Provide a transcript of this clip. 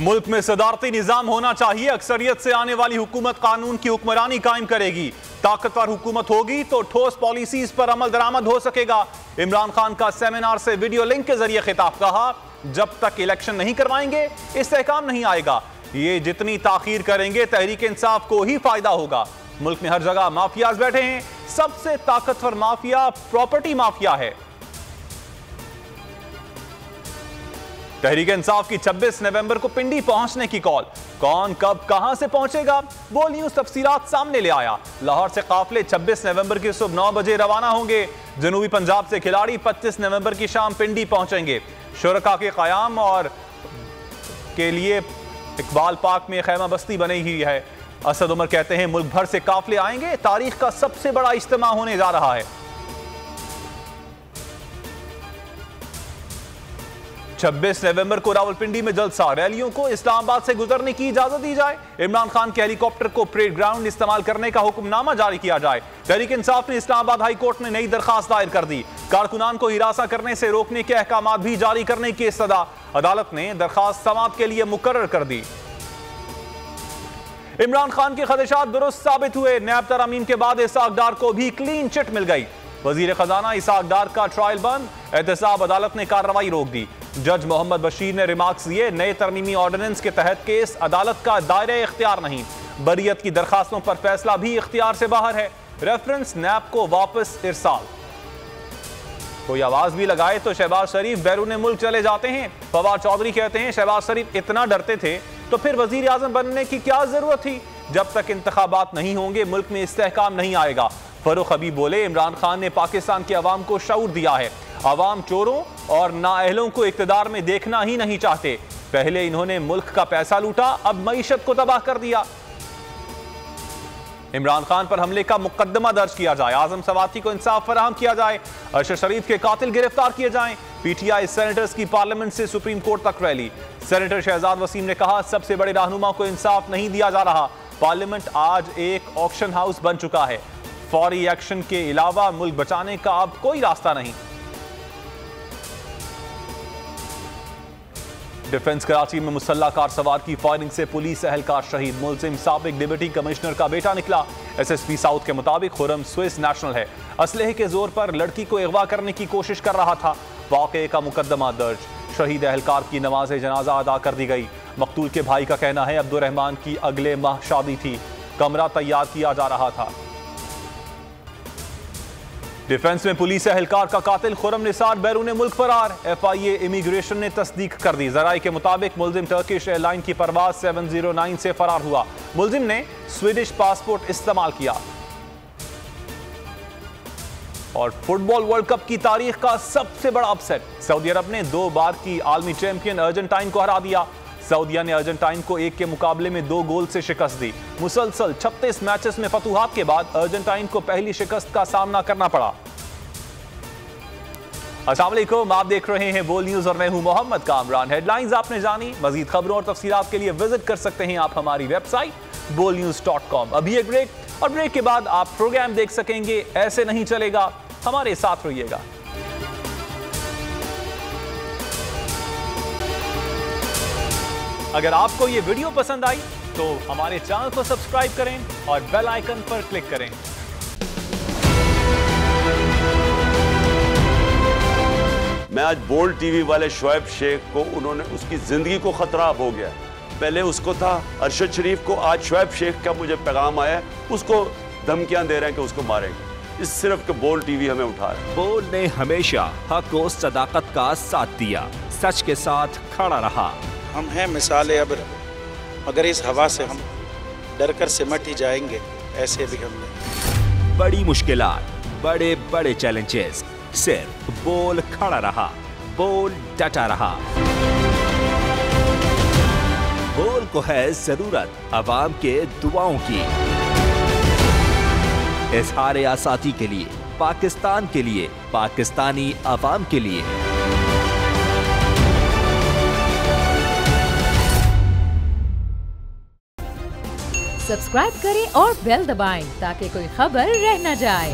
मुल्क में सदारती निजाम होना चाहिए। अक्सरियत से आने वाली हुकूमत कानून की हुक्मरानी कायम करेगी। ताकतवर हुकूमत होगी तो ठोस पॉलिसीज पर अमल दरामद हो सकेगा। इमरान खान का सेमिनार से वीडियो लिंक के जरिए खिताब। कहा, जब तक इलेक्शन नहीं करवाएंगे इस्तेहकाम नहीं आएगा। ये जितनी ताखीर करेंगे तहरीक इंसाफ को ही फायदा होगा। मुल्क में हर जगह माफियाज बैठे हैं। सबसे ताकतवर माफिया प्रॉपर्टी माफिया है। तहरीक इंसाफ की 26 नवंबर को पिंडी पहुंचने की कॉल। कौन कब कहां से पहुंचेगा, बोल न्यूज तफसीलात सामने ले आया। लाहौर से काफले 26 नवंबर की सुबह 9 बजे रवाना होंगे। जनूबी पंजाब से खिलाड़ी 25 नवंबर की शाम पिंडी पहुंचेंगे। शुरका के कयाम और के लिए इकबाल पार्क में खैमा बस्ती बनी हुई है। असद उमर कहते हैं मुल्क भर से काफले आएंगे। तारीख का सबसे बड़ा इज्तिमा होने जा रहा है। 26 नवंबर को रावलपिंडी में जलसा। रैलियों को इस्लामाबाद से गुजरने की इजाजत दी जाए। इमरान खान के हेलीकॉप्टर को परेड ग्राउंड इस्तेमाल करने का हुक्मनामा जारी किया जाए। तहरीक इंसाफ ने इस्लामाबाद हाई कोर्ट में नई दरखास्त दायर कर दी। कारकुनान को हिरासा करने से रोकने के अहकाम भी जारी करने की सदा। अदालत ने दरखास्त समाअत के लिए मुकर्रर कर दी। इमरान खान के खदशात दुरुस्त साबित हुए। नैब तरामीम के बाद इसाक डार को भी क्लीन चिट मिल गई। वजीर खजाना इसाक डार का ट्रायल बंद। एहतसाब अदालत ने कार्रवाई रोक दी। जज मोहम्मद बशीर ने रिमार्क्स दिए, नए तरमीमी ऑर्डिनेंस के तहत केस अदालत का दायरे इख्तियार नहीं। बरियत की दरखास्तों पर फैसला भी इख्तियार से बाहर है। रेफरेंस नैब को वापस इरसाल। कोई आवाज भी लगाए तो शहबाज शरीफ बैरून मुल्क चले जाते हैं। फवाद चौधरी कहते हैं शहबाज शरीफ इतना डरते थे तो फिर वजीर आजम बनने की क्या जरूरत थी। जब तक इंतखाबात नहीं होंगे मुल्क में इस्तेहकाम नहीं आएगा। फरूख हबीब बोले, इमरान खान ने पाकिस्तान के अवाम को शऊर दिया है। अवाम चोरों और नाअहलों को इक्तदार में देखना ही नहीं चाहते। पहले इन्होंने मुल्क का पैसा लूटा, अब मईशत को तबाह कर दिया। इमरान खान पर हमले का मुकदमा दर्ज किया जाए। आजम सवाती को इंसाफ फराहम किया जाए। अरशद शरीफ के कातिल गिरफ्तार किए जाएं। पीटीआई सेनेटर्स की पार्लियामेंट से सुप्रीम कोर्ट तक रैली। सेनेटर शहजाद वसीम ने कहा, सबसे बड़े रहनुमा को इंसाफ नहीं दिया जा रहा। पार्लियामेंट आज एक ऑक्शन हाउस बन चुका है। फौरी एक्शन के अलावा मुल्क बचाने का अब कोई रास्ता नहीं। डिफेंस कराची में मुसल्ला कार सवार की फायरिंग से पुलिस एहलकार शहीद। मुलजिम साबिक डिप्टी कमिश्नर का बेटा निकला। एसएसपी साउथ के मुताबिक खुरम स्विस नेशनल है। असलहे के जोर पर लड़की को अगवा करने की कोशिश कर रहा था। वाक़े का मुकदमा दर्ज। शहीद एहलकार की नमाज जनाजा अदा कर दी गई। मकतूल के भाई का कहना है अब्दुर्रहमान की अगले माह शादी थी। कमरा तैयार किया जा रहा था। डिफेंस में पुलिस एहलकार का कातिल खुरम निसार बैरून मुल्क फरार। FIA इमिग्रेशन ने तस्दीक कर दी। जराये के मुताबिक मुलजिम टर्किश एयरलाइन की परवाज 709 से फरार हुआ। मुलजिम ने स्वीडिश पासपोर्ट इस्तेमाल किया। और फुटबॉल वर्ल्ड कप की तारीख का सबसे बड़ा अपसेट। सऊदी अरब ने 2 बार की आलमी चैंपियन अर्जेंटाइन को हरा दिया। सऊदिया ने अर्जेंटाइन को 1 के मुकाबले में 2 गोल से शिकस्त दी। मुसलसल 36 मैचेस में फतूहात के बाद अर्जेंटाइन को पहली शिकस्त का सामना करना पड़ा। अस्सलाम वालेकुम, आप देख रहे हैं बोल न्यूज और मैं हूं मोहम्मद कामरान। हेडलाइंस आपने जानी। मजीद खबरों और तफसीलात के लिए विजिट कर सकते हैं आप हमारी वेबसाइट bolnews.com। अभी एक ब्रेक और ब्रेक के बाद आप प्रोग्राम देख सकेंगे। ऐसे नहीं चलेगा, हमारे साथ रहिएगा। अगर आपको ये वीडियो पसंद आई तो हमारे चैनल को सब्सक्राइब करें और बेल आइकन पर क्लिक करें। मैं आज बोल्ड टीवी वाले शोएब शेख को, उन्होंने उसकी जिंदगी को खतरा अब हो गया। पहले उसको था अरशद शरीफ को, आज शोएब शेख का मुझे पैगाम आया, उसको धमकियां दे रहे हैं कि उसको मारेंगे। इस सिर्फ के बोल्ड टीवी हमें उठा रहा है। बोल्ड ने हमेशा हक और सदाकत का साथ दिया, सच के साथ खड़ा रहा। हम हैं मिसाल अब्र, मगर इस हवा से हम डर कर सिमट ही जाएंगे, ऐसे भी हमने। बड़ी मुश्किलात, बड़े बड़े चैलेंजेस, सिर्फ बोल खड़ा रहा, बोल डटा रहा। बोल को है जरूरत अवाम के दुआओं की। इजहार आसाती के लिए, पाकिस्तान के लिए, पाकिस्तानी अवाम के लिए। सब्सक्राइब करें और बेल दबाएं ताकि कोई खबर रह न जाए।